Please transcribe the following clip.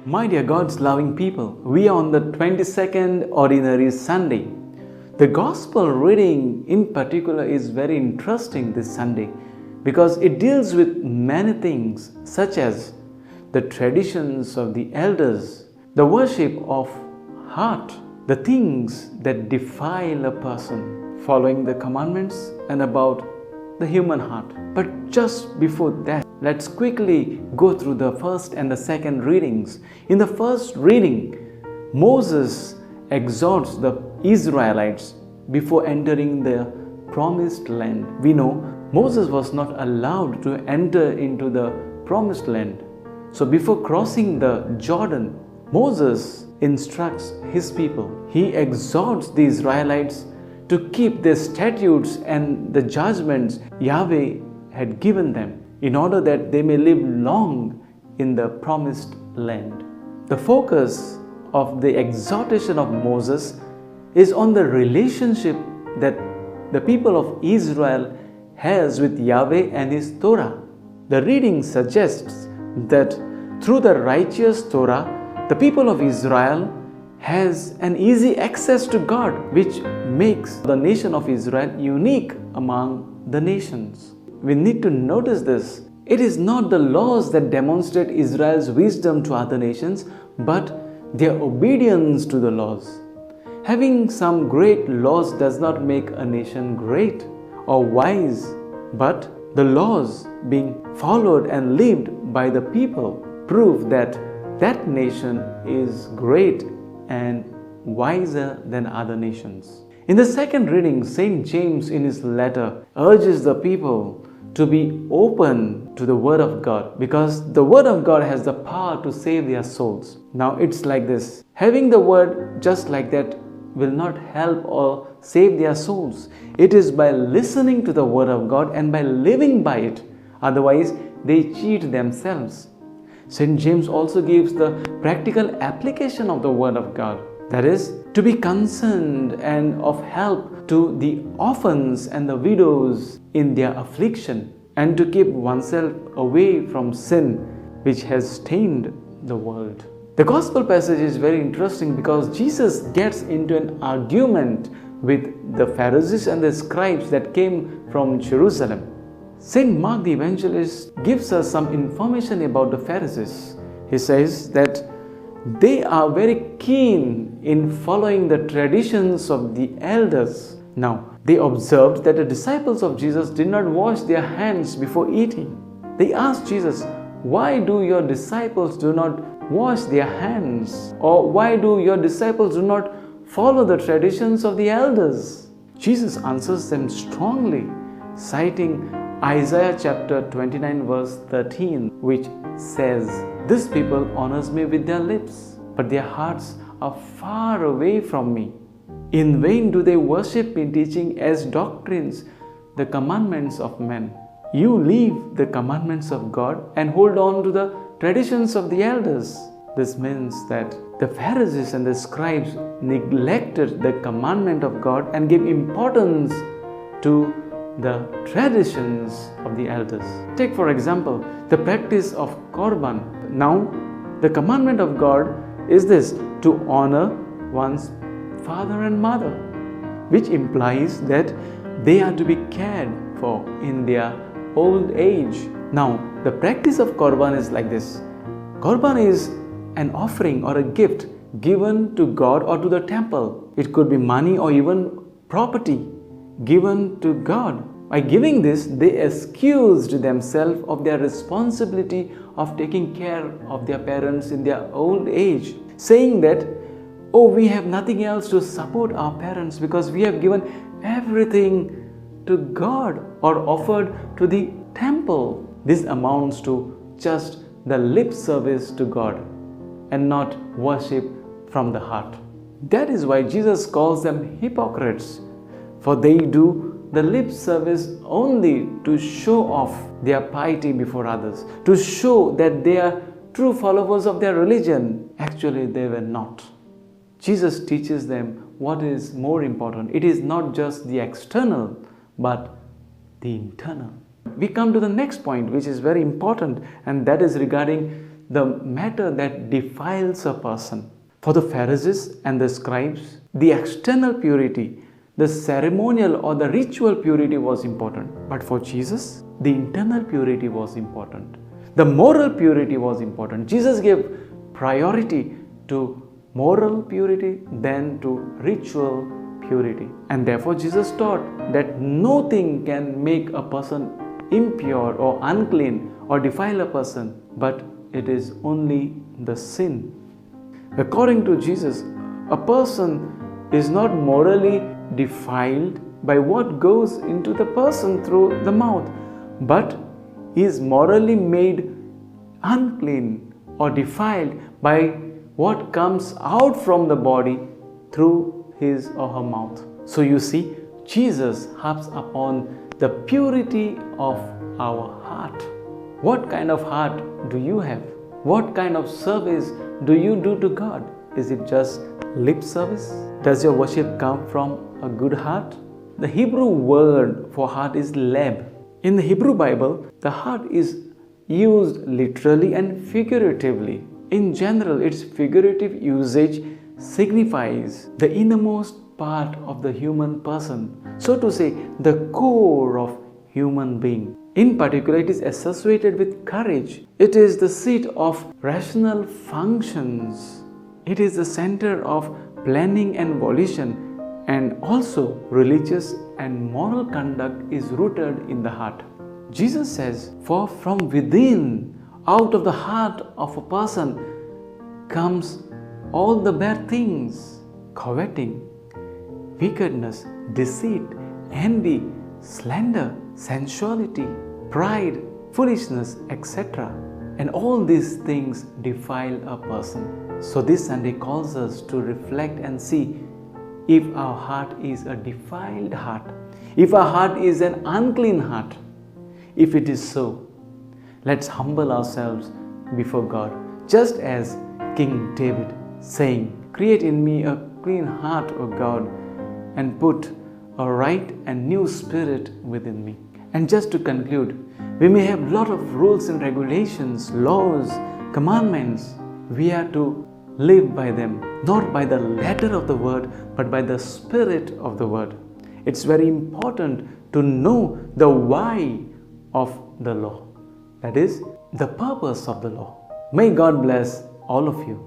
My dear God's loving people, we are on the 22nd Ordinary Sunday. The Gospel reading in particular is very interesting this Sunday because it deals with many things such as the traditions of the elders, the worship of heart, the things that defile a person, following the commandments, and about the human heart. But just before that, let's quickly go through the first and the second readings. In the first reading, Moses exhorts the Israelites before entering the promised land. We know Moses was not allowed to enter into the promised land. So before crossing the Jordan, Moses instructs his people. He exhorts the Israelites to keep the statutes and the judgments Yahweh had given them in order that they may live long in the promised land. The focus of the exhortation of Moses is on the relationship that the people of Israel has with Yahweh and His Torah. The reading suggests that through the righteous Torah, the people of Israel has an easy access to God, which makes the nation of Israel unique among the nations. We need to notice this. It is not the laws that demonstrate Israel's wisdom to other nations, but their obedience to the laws. Having some great laws does not make a nation great or wise, but the laws being followed and lived by the people prove that that nation is great and wiser than other nations. In the second reading, St. James in his letter urges the people to be open to the Word of God because the Word of God has the power to save their souls. Now it's like this. Having the Word just like that will not help or save their souls. It is by listening to the Word of God and by living by it. Otherwise, they cheat themselves. St. James also gives the practical application of the Word of God. That is, to be concerned and of help to the orphans and the widows in their affliction, and to keep oneself away from sin which has stained the world. The Gospel passage is very interesting because Jesus gets into an argument with the Pharisees and the scribes that came from Jerusalem. St. Mark the Evangelist gives us some information about the Pharisees. He says that they are very keen in following the traditions of the elders. Now, they observed that the disciples of Jesus did not wash their hands before eating. They asked Jesus, "Why do your disciples do not wash their hands? Or why do your disciples do not follow the traditions of the elders?" Jesus answers them strongly, citing Isaiah chapter 29 verse 13, which says, "This people honors me with their lips, but their hearts are far away from me. In vain do they worship me, teaching as doctrines the commandments of men." You leave the commandments of God and hold on to the traditions of the elders. This means that the Pharisees and the scribes neglected the commandment of God and gave importance to the traditions of the elders. Take for example the practice of Korban. Now, the commandment of God is this: to honor one's father and mother, which implies that they are to be cared for in their old age. Now, the practice of Korban is like this. Korban is an offering or a gift given to God or to the temple. It could be money or even property given to God. By giving this, they excused themselves of their responsibility of taking care of their parents in their old age, saying that, "Oh, we have nothing else to support our parents because we have given everything to God or offered to the temple." This amounts to just the lip service to God and not worship from the heart. That is why Jesus calls them hypocrites, for they do the lip service only to show off their piety before others, to show that they are true followers of their religion. Actually, they were not. Jesus teaches them what is more important. It is not just the external, but the internal. We come to the next point, which is very important, and that is regarding the matter that defiles a person. For the Pharisees and the scribes, the external purity, the ceremonial or the ritual purity was important. But for Jesus, the internal purity was important. The moral purity was important. Jesus gave priority to moral purity than to ritual purity. And therefore Jesus taught that nothing can make a person impure or unclean or defile a person, but it is only the sin. According to Jesus, a person is not morally defiled by what goes into the person through the mouth, but is morally made unclean or defiled by what comes out from the body through his or her mouth. So you see, Jesus harps upon the purity of our heart. What kind of heart do you have? What kind of service do you do to God? Is it just lip service? Does your worship come from a good heart? The Hebrew word for heart is leb. In the Hebrew Bible, the heart is used literally and figuratively. In general, its figurative usage signifies the innermost part of the human person, so to say, the core of human being. In particular, it is associated with courage. It is the seat of rational functions. It is the center of planning and volition, and also religious and moral conduct is rooted in the heart. Jesus says, "For from within, out of the heart of a person, comes all the bad things, coveting, wickedness, deceit, envy, slander, sensuality, pride, foolishness, etc. And all these things defile a person." So this Sunday calls us to reflect and see if our heart is a defiled heart, if our heart is an unclean heart. If it is so, let's humble ourselves before God, just as King David saying, "Create in me a clean heart, O God, and put a right and new spirit within me." And just to conclude, we may have a lot of rules and regulations, laws, commandments. We are to live by them, not by the letter of the word, but by the spirit of the word. It's very important to know the why of the law, that is, the purpose of the law. May God bless all of you.